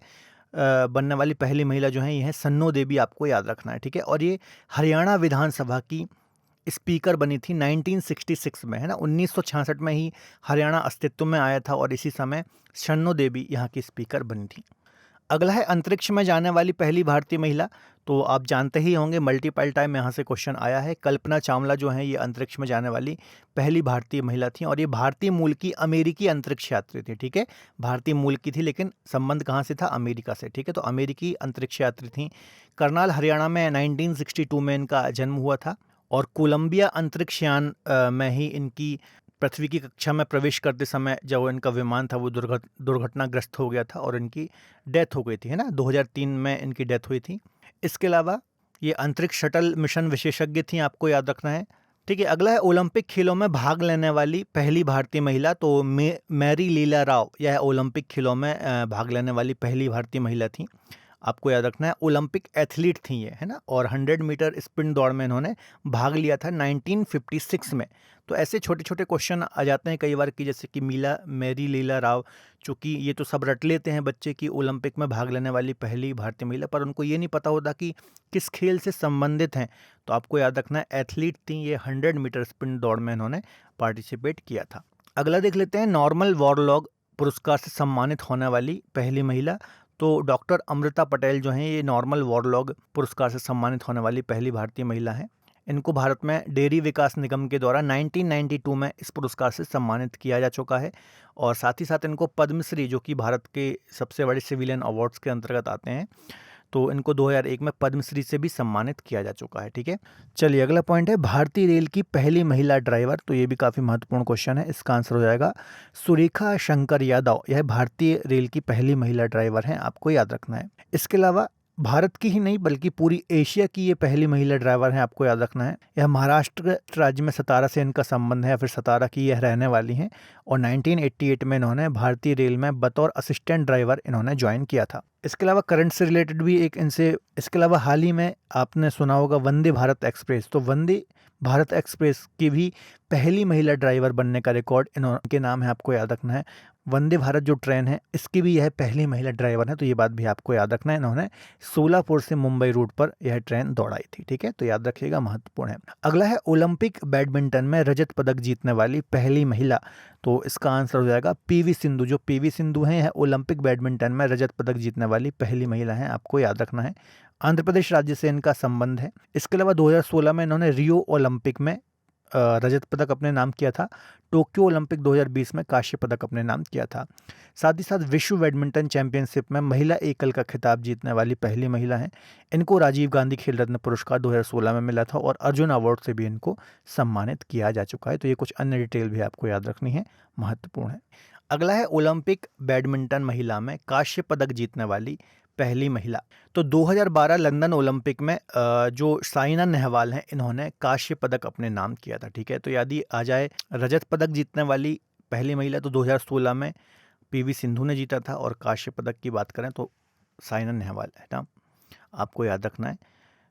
बनने वाली पहली महिला जो है, यह है सन्नो देवी, आपको याद रखना है, ठीक है। और ये हरियाणा विधानसभा की स्पीकर बनी थी 1966 में, है ना। 1966 में ही हरियाणा अस्तित्व में आया था और इसी समय शन्नो देवी यहाँ की स्पीकर बनी थी। अगला है अंतरिक्ष में जाने वाली पहली भारतीय महिला। तो आप जानते ही होंगे, मल्टीपल टाइम यहाँ से क्वेश्चन आया है। कल्पना चावला जो है ये अंतरिक्ष में जाने वाली पहली भारतीय महिला थी और ये भारतीय मूल की अमेरिकी अंतरिक्ष यात्री थी, ठीक है। भारतीय मूल की थी लेकिन संबंध कहाँ से था, अमेरिका से, ठीक है। तो अमेरिकी अंतरिक्ष यात्री थी। करनाल हरियाणा में 1962 में इनका जन्म हुआ था और कोलंबिया अंतरिक्ष यान में ही इनकी पृथ्वी की कक्षा में प्रवेश करते समय जो इनका विमान था वो दुर्घटनाग्रस्त हो गया था और इनकी डेथ हो गई थी, है ना। 2003 में इनकी डेथ हुई थी। इसके अलावा ये अंतरिक्ष शटल मिशन विशेषज्ञ थी, आपको याद रखना है, ठीक है। अगला है ओलंपिक खेलों में भाग लेने वाली पहली भारतीय महिला। तो मैरी लीला राव यह ओलंपिक खेलों में भाग लेने वाली पहली भारतीय महिला थी, आपको याद रखना है। ओलंपिक एथलीट थी ये, है ना। और 100 मीटर स्प्रिंट दौड़ में इन्होंने भाग लिया था 1956 में। तो ऐसे छोटे छोटे क्वेश्चन आ जाते हैं कई बार कि जैसे कि मैरी लीला राव, चूँकि ये तो सब रट लेते हैं बच्चे की ओलंपिक में भाग लेने वाली पहली भारतीय महिला, पर उनको ये नहीं पता होता कि किस खेल से संबंधित हैं। तो आपको याद रखना है एथलीट थी ये, 100 मीटर स्प्रिंट दौड़ में इन्होंने पार्टिसिपेट किया था। अगला देख लेते हैं नॉर्मल वॉरलॉग पुरस्कार से सम्मानित होने वाली पहली महिला। तो डॉक्टर अमृता पटेल जो हैं ये नॉर्मल वॉरलॉग पुरस्कार से सम्मानित होने वाली पहली भारतीय महिला हैं। इनको भारत में डेयरी विकास निगम के द्वारा 1992 में इस पुरस्कार से सम्मानित किया जा चुका है और साथ ही साथ इनको पद्मश्री, जो कि भारत के सबसे बड़े सिविलियन अवार्ड्स के अंतर्गत आते हैं, तो इनको 2001 में पद्मश्री से भी सम्मानित किया जा चुका है। ठीक है, चलिए अगला पॉइंट है भारतीय रेल की पहली महिला ड्राइवर। तो ये भी काफ़ी महत्वपूर्ण क्वेश्चन है, इसका आंसर हो जाएगा सुरेखा शंकर यादव। यह भारतीय रेल की पहली महिला ड्राइवर हैं, आपको याद रखना है। इसके अलावा भारत की ही नहीं बल्कि पूरी एशिया की ये पहली महिला ड्राइवर हैं, आपको याद रखना है। यह महाराष्ट्र राज्य में सतारा से इनका संबंध है, या फिर सतारा की यह रहने वाली हैं, और 1988 में इन्होंने भारतीय रेल में बतौर असिस्टेंट ड्राइवर इन्होंने ज्वाइन किया था। इसके अलावा करंट से रिलेटेड भी एक इनसे, इसके अलावा हाल ही में आपने सुना होगा वंदे भारत एक्सप्रेस। तो वंदे भारत एक्सप्रेस की भी पहली महिला ड्राइवर बनने का रिकॉर्ड इनके नाम है, आपको याद रखना है। वंदे भारत जो ट्रेन है इसकी भी यह पहली महिला ड्राइवर है, तो ये बात भी आपको याद रखना है। इन्होंने सोलापुर से मुंबई रूट पर यह ट्रेन दौड़ाई थी। ठीक है, तो याद रखिएगा, महत्वपूर्ण है। अगला है ओलंपिक बैडमिंटन में रजत पदक जीतने वाली पहली महिला। तो इसका आंसर हो जाएगा पीवी सिंधु। जो पीवी सिंधु हैं, यह ओलंपिक बैडमिंटन में रजत पदक जीतने वाली पहली महिला हैं, आपको याद रखना है। आंध्र प्रदेश राज्य से इनका संबंध है। इसके अलावा 2016 में इन्होंने रियो ओलंपिक में रजत पदक अपने नाम किया था। टोक्यो ओलंपिक 2020 में कांस्य पदक अपने नाम किया था। साथ ही साथ विश्व बैडमिंटन चैंपियनशिप में महिला एकल का खिताब जीतने वाली पहली महिला हैं। इनको राजीव गांधी खेल रत्न पुरस्कार 2016 में मिला था, और अर्जुन अवार्ड से भी इनको सम्मानित किया जा चुका है। तो ये कुछ अन्य डिटेल भी आपको याद रखनी है, महत्वपूर्ण है। अगला है ओलंपिक बैडमिंटन महिला में कांस्य पदक जीतने वाली पहली महिला। तो 2012 लंदन ओलंपिक में जो साइना नेहवाल हैं, इन्होंने कांस्य पदक अपने नाम किया था। ठीक है, तो यदि आ जाए रजत पदक जीतने वाली पहली महिला, तो 2016 में पीवी सिंधु ने जीता था, और कांस्य पदक की बात करें तो साइना नेहवाल है ना, आपको याद रखना है,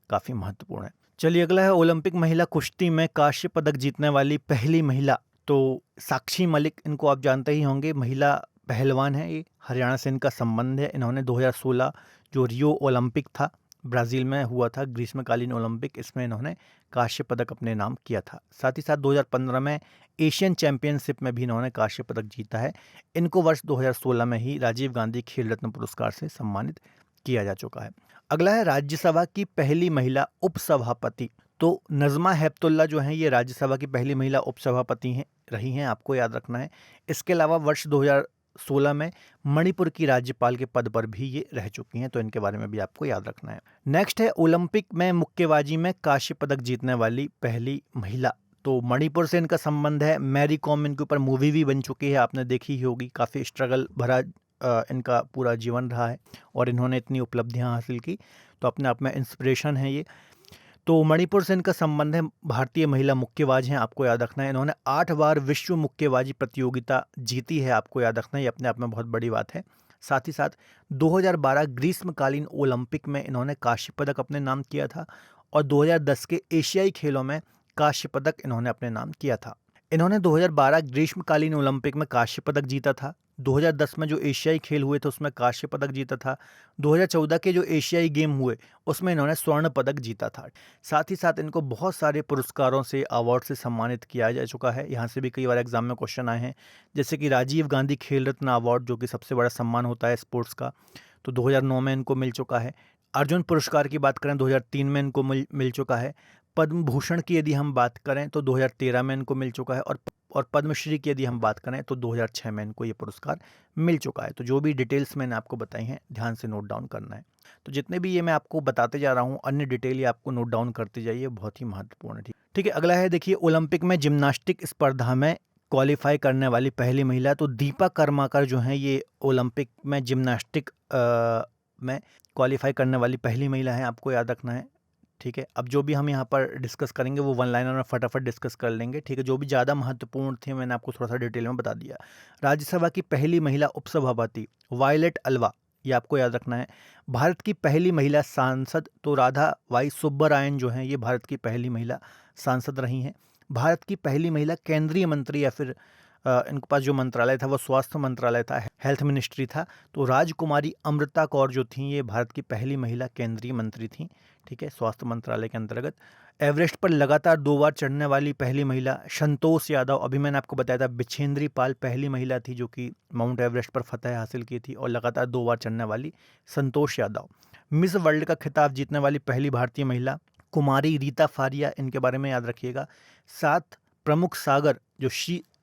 काफ़ी महत्वपूर्ण है। चलिए अगला है ओलंपिक महिला कुश्ती में कांस्य पदक जीतने वाली पहली महिला। तो साक्षी मलिक, इनको आप जानते ही होंगे, महिला पहलवान है, ये हरियाणा से इनका संबंध है। इन्होंने 2016 जो रियो ओलंपिक था, ब्राज़ील में हुआ था ग्रीष्मकालीन ओलंपिक, इसमें इन्होंने कांस्य पदक अपने नाम किया था। साथ ही साथ 2015 में एशियन चैंपियनशिप में भी इन्होंने कांस्य पदक जीता है। इनको वर्ष 2016 में ही राजीव गांधी खेल रत्न पुरस्कार से सम्मानित किया जा चुका है। अगला है राज्यसभा की पहली महिला उपसभापति। तो नज़मा हेपतुल्ला जो हैं, ये राज्यसभा की पहली महिला उपसभापति हैं रही हैं, आपको याद रखना है। इसके अलावा वर्ष 2016 में मणिपुर की राज्यपाल के पद पर भी ये रह चुकी हैं, तो इनके बारे में भी आपको याद रखना है। नेक्स्ट है ओलंपिक में मुक्केबाजी में कांस्य पदक जीतने वाली पहली महिला। तो मणिपुर से इनका संबंध है। मैरी कॉम, इनके ऊपर मूवी भी बन चुकी है, आपने देखी ही होगी। काफ़ी स्ट्रगल भरा इनका पूरा जीवन रहा है, और इन्होंने इतनी उपलब्धियां हासिल की, तो अपने आप में इंस्पिरेशन है ये। तो मणिपुर से इनका संबंध है। भारतीय महिला मुक्केबाज हैं, आपको याद रखना है। इन्होंने 8 बार विश्व मुक्केबाजी प्रतियोगिता जीती है, आपको याद रखना है, ये अपने आप में बहुत बड़ी बात है। साथ ही साथ 2012 ग्रीष्मकालीन ओलंपिक में इन्होंने कांस्य पदक अपने नाम किया था, और 2010 के एशियाई खेलों में कांस्य पदक इन्होंने अपने नाम किया था। इन्होंने 2012 ग्रीष्मकालीन ओलंपिक में कांस्य पदक जीता था। 2010 में जो एशियाई खेल हुए थे उसमें कांस्य पदक जीता था। 2014 के जो एशियाई गेम हुए उसमें इन्होंने स्वर्ण पदक जीता था। साथ ही साथ इनको बहुत सारे पुरस्कारों से, अवार्ड से सम्मानित किया जा चुका है। यहाँ से भी कई बार एग्जाम में क्वेश्चन आए हैं, जैसे कि राजीव गांधी खेल रत्न अवार्ड, जो कि सबसे बड़ा सम्मान होता है स्पोर्ट्स का, तो 2009 में इनको मिल चुका है। अर्जुन पुरस्कार की बात करें 2003 में इनको मिल चुका है। पद्म भूषण की यदि हम बात करें तो 2013 में इनको मिल चुका है, और पद्मश्री की यदि हम बात करें तो 2006 में इनको ये पुरस्कार मिल चुका है। तो जो भी डिटेल्स मैंने आपको बताई हैं, ध्यान से नोट डाउन करना है। तो जितने भी ये मैं आपको बताते जा रहा हूँ, अन्य डिटेल ये आपको नोट डाउन करते जाइए, बहुत ही महत्वपूर्ण है। ठीक है, अगला है, देखिए, ओलंपिक में जिम्नास्टिक स्पर्धा में क्वालिफाई करने वाली पहली महिला। तो दीपा कर्माकर जो हैं, ये ओलंपिक में जिम्नास्टिक में क्वालिफाई करने वाली पहली महिला हैं, आपको याद रखना है। ठीक है, अब जो भी हम यहाँ पर डिस्कस करेंगे वो वन लाइनर में फटाफट डिस्कस कर लेंगे। ठीक है, जो भी ज़्यादा महत्वपूर्ण थे मैंने आपको थोड़ा सा डिटेल में बता दिया। राज्यसभा की पहली महिला उपसभापति वायलेट अल्वा, ये आपको याद रखना है। भारत की पहली महिला सांसद, तो राधा वाई सुब्बरायन जो हैं, ये भारत की पहली महिला सांसद रही हैं। भारत की पहली महिला केंद्रीय मंत्री, या फिर इनके पास जो मंत्रालय था वो स्वास्थ्य मंत्रालय था, हेल्थ मिनिस्ट्री था, तो राजकुमारी अमृता कौर जो थी, ये भारत की पहली महिला केंद्रीय मंत्री थी। ठीक है, स्वास्थ्य मंत्रालय के अंतर्गत। एवरेस्ट पर लगातार 2 बार चढ़ने वाली पहली महिला संतोष यादव, अभी मैंने आपको बताया था बिछेंद्री पाल पहली महिला थी जो कि माउंट एवरेस्ट पर फतह हासिल की थी, और लगातार 2 बार चढ़ने वाली संतोष यादव। मिस वर्ल्ड का खिताब जीतने वाली पहली भारतीय महिला कुमारी रीता फारिया, इनके बारे में याद रखिएगा। 7 प्रमुख सागर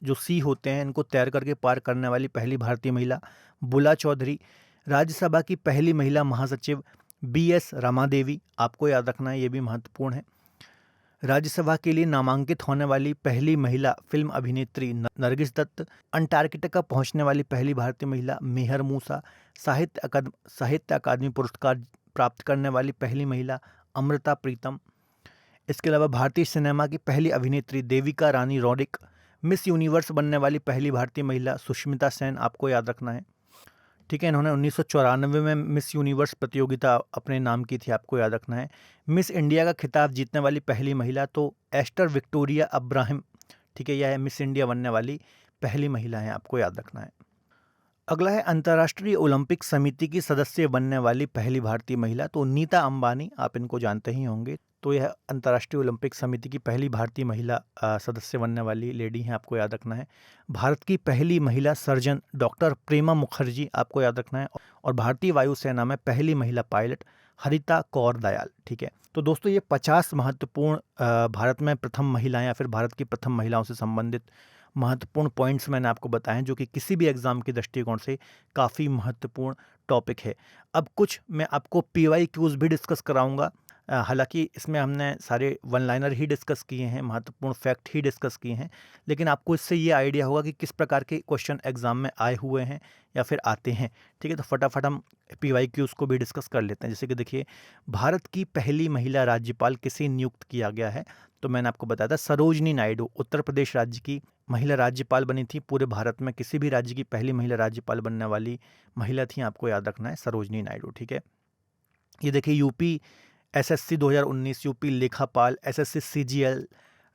जो सी होते हैं, इनको तैर करके पार करने वाली पहली भारतीय महिला बुला चौधरी। राज्यसभा की पहली महिला महासचिव BS रमादेवी, आपको याद रखना है, ये भी महत्वपूर्ण है। राज्यसभा के लिए नामांकित होने वाली पहली महिला फिल्म अभिनेत्री नरगिस दत्त। अंटार्कटिका पहुंचने वाली पहली भारतीय महिला मेहर मूसा। साहित्य अकादमी पुरस्कार प्राप्त करने वाली पहली महिला अमृता प्रीतम। इसके अलावा भारतीय सिनेमा की पहली अभिनेत्री देविका रानी रौडिक। मिस यूनिवर्स बनने वाली पहली भारतीय महिला सुष्मिता सेन, आपको याद रखना है, ठीक है। इन्होंने 1994 में मिस यूनिवर्स प्रतियोगिता अपने नाम की थी, आपको याद रखना है। मिस इंडिया का खिताब जीतने वाली पहली महिला तो एस्टर विक्टोरिया अब्राहम, ठीक है, यह है मिस इंडिया बनने वाली पहली महिला है, आपको याद रखना है। अगला है अंतर्राष्ट्रीय ओलंपिक समिति की सदस्य बनने वाली पहली भारतीय महिला तो नीता अंबानी, आप इनको जानते ही होंगे। तो यह अंतर्राष्ट्रीय ओलंपिक समिति की पहली भारतीय महिला सदस्य बनने वाली लेडी हैं, आपको याद रखना है। भारत की पहली महिला सर्जन डॉक्टर प्रेमा मुखर्जी, आपको याद रखना है। और भारतीय वायुसेना में पहली महिला पायलट हरिता कौर दयाल, ठीक है। तो दोस्तों ये 50 महत्वपूर्ण भारत में प्रथम महिलाएं या फिर भारत की प्रथम महिलाओं से संबंधित महत्वपूर्ण पॉइंट्स मैंने आपको बताए हैं, जो कि किसी भी एग्जाम के दृष्टिकोण से काफ़ी महत्वपूर्ण टॉपिक है। अब कुछ मैं आपको PYQs भी डिस्कस कराऊंगा। हालांकि इसमें हमने सारे वन लाइनर ही डिस्कस किए हैं, महत्वपूर्ण फैक्ट ही डिस्कस किए हैं, लेकिन आपको इससे ये आइडिया होगा कि किस प्रकार के क्वेश्चन एग्जाम में आए हुए हैं या फिर आते हैं, ठीक है। तो फटाफट हम PYQs को भी डिस्कस कर लेते हैं। जैसे कि देखिए, भारत की पहली महिला राज्यपाल किसे नियुक्त किया गया है? तो मैंने आपको बताया था सरोजनी नायडू, उत्तर प्रदेश राज्य की महिला राज्यपाल बनी थी। पूरे भारत में किसी भी राज्य की पहली महिला राज्यपाल बनने वाली महिला थी, आपको याद रखना है, सरोजनी नायडू, ठीक है। ये देखिए, UP SSC 2019, यूपी लेखापाल SSC CGL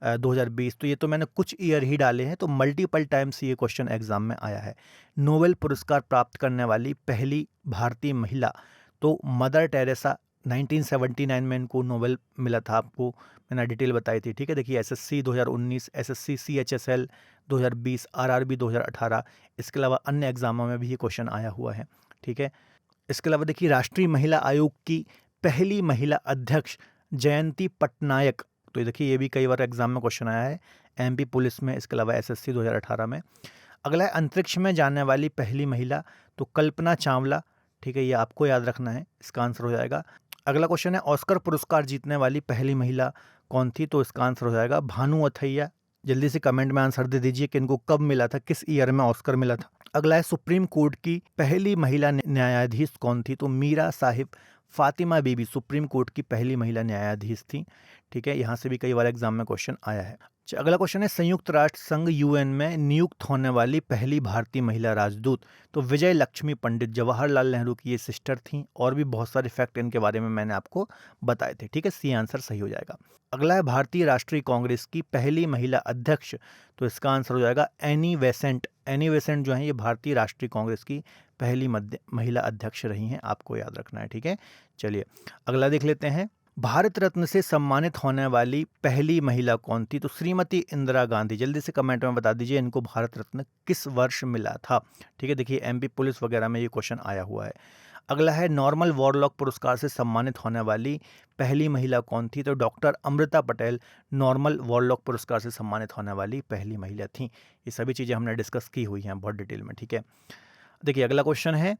2020, तो ये तो मैंने कुछ ईयर ही डाले हैं, तो मल्टीपल टाइम्स ये क्वेश्चन एग्जाम में आया है। नोबेल पुरस्कार प्राप्त करने वाली पहली भारतीय महिला तो मदर टेरेसा, 1979 में इनको नोबेल मिला था, आपको मैंने डिटेल बताई थी, ठीक है। देखिए, SSC 2019, SSC CHSL 2020, RRB 2018, इसके अलावा अन्य एग्जामों में भी ये क्वेश्चन आया हुआ है, ठीक है। इसके अलावा देखिए, राष्ट्रीय महिला आयोग की पहली महिला अध्यक्ष जयंती पटनायक, तो ये देखिए, ये भी कई बार एग्जाम में क्वेश्चन आया है, MP पुलिस में, इसके अलावा SSC 2018 में। अगला है अंतरिक्ष में जाने वाली पहली महिला तो कल्पना चावला, ठीक है, ये आपको याद रखना है, इसका आंसर हो जाएगा। अगला क्वेश्चन है ऑस्कर पुरस्कार जीतने वाली पहली महिला कौन थी? तो इसका आंसर हो जाएगा भानु अथैया। जल्दी से कमेंट में आंसर दे दीजिए कि इनको कब मिला था, किस ईयर में ऑस्कर मिला था। अगला है सुप्रीम कोर्ट की पहली महिला न्यायाधीश कौन थी? तो मीरा साहिब फातिमा बीबी सुप्रीम कोर्ट की पहली महिला न्यायाधीश थी, ठीक है। यहाँ से भी कई बार एग्जाम में क्वेश्चन आया है। अगला क्वेश्चन है संयुक्त राष्ट्र संघ UN में नियुक्त होने वाली पहली भारतीय महिला राजदूत तो विजय लक्ष्मी पंडित, जवाहरलाल नेहरू की ये सिस्टर थी। और भी बहुत सारे फैक्ट इनके बारे में मैंने आपको बताए थे, ठीक है। सी आंसर सही हो जाएगा। अगला है भारतीय राष्ट्रीय कांग्रेस की पहली महिला अध्यक्ष, तो इसका आंसर हो जाएगा एनी बेसेंट। एनी बेसेंट जो है ये भारतीय राष्ट्रीय कांग्रेस की पहली महिला अध्यक्ष रही हैं, आपको याद रखना है, ठीक है। चलिए अगला देख लेते हैं। भारत रत्न से सम्मानित होने वाली पहली महिला कौन थी? तो श्रीमती इंदिरा गांधी। जल्दी से कमेंट में बता दीजिए इनको भारत रत्न किस वर्ष मिला था, ठीक है। देखिए, MP पुलिस वगैरह में ये क्वेश्चन आया हुआ है। अगला है नॉर्मल वॉरलॉक पुरस्कार से सम्मानित होने वाली पहली महिला कौन थी? तो doctor Amrita Patel normal warlock पुरस्कार से सम्मानित होने वाली पहली महिला थी। ये सभी चीज़ें हमने डिस्कस की हुई हैं बहुत डिटेल में, ठीक है। देखिए अगला क्वेश्चन है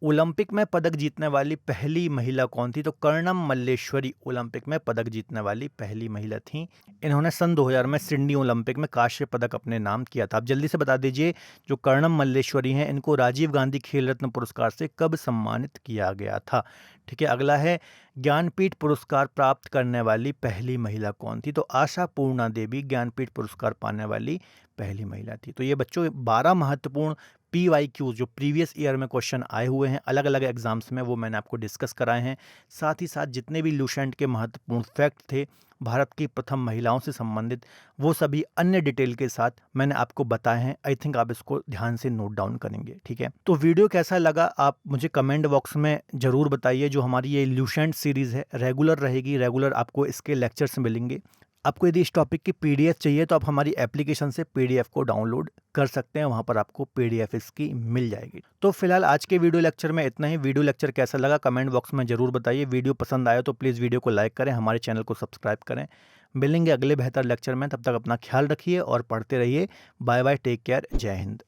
ओलंपिक में पदक जीतने वाली पहली महिला कौन थी? तो कर्णम मल्लेश्वरी ओलंपिक में पदक जीतने वाली पहली महिला थी। इन्होंने सन 2000 में सिडनी ओलंपिक में कांस्य पदक अपने नाम किया था। आप जल्दी से बता दीजिए जो कर्णम मल्लेश्वरी हैं इनको राजीव गांधी खेल रत्न पुरस्कार से कब सम्मानित किया गया था, ठीक है। अगला है ज्ञानपीठ पुरस्कार प्राप्त करने वाली पहली महिला कौन थी? तो आशा पूर्णा देवी ज्ञानपीठ पुरस्कार पाने वाली पहली महिला थी। तो ये बच्चों 12 महत्वपूर्ण PYQ जो प्रीवियस ईयर में क्वेश्चन आए हुए हैं अलग अलग एग्जाम्स में, वो मैंने आपको डिस्कस कराए हैं। साथ ही साथ जितने भी लुसेंट के महत्वपूर्ण फैक्ट थे भारत की प्रथम महिलाओं से संबंधित, वो सभी अन्य डिटेल के साथ मैंने आपको बताए हैं। आई थिंक आप इसको ध्यान से नोट डाउन करेंगे, ठीक है। तो वीडियो कैसा लगा आप मुझे कमेंट बॉक्स में ज़रूर बताइए। जो हमारी ये लुसेंट सीरीज़ है रेगुलर रहेगी, रेगुलर आपको इसके लेक्चर्स मिलेंगे। आपको यदि इस टॉपिक की PDF चाहिए तो आप हमारी एप्लीकेशन से PDF को डाउनलोड कर सकते हैं, वहाँ पर आपको PDF इसकी मिल जाएगी। तो फिलहाल आज के वीडियो लेक्चर में इतना ही। वीडियो लेक्चर कैसा लगा कमेंट बॉक्स में ज़रूर बताइए। वीडियो पसंद आया तो प्लीज़ वीडियो को लाइक करें, हमारे चैनल को सब्सक्राइब करें। मिलेंगे अगले बेहतर लेक्चर में, तब तक अपना ख्याल रखिए और पढ़ते रहिए। बाय बाय, टेक केयर, जय हिंद।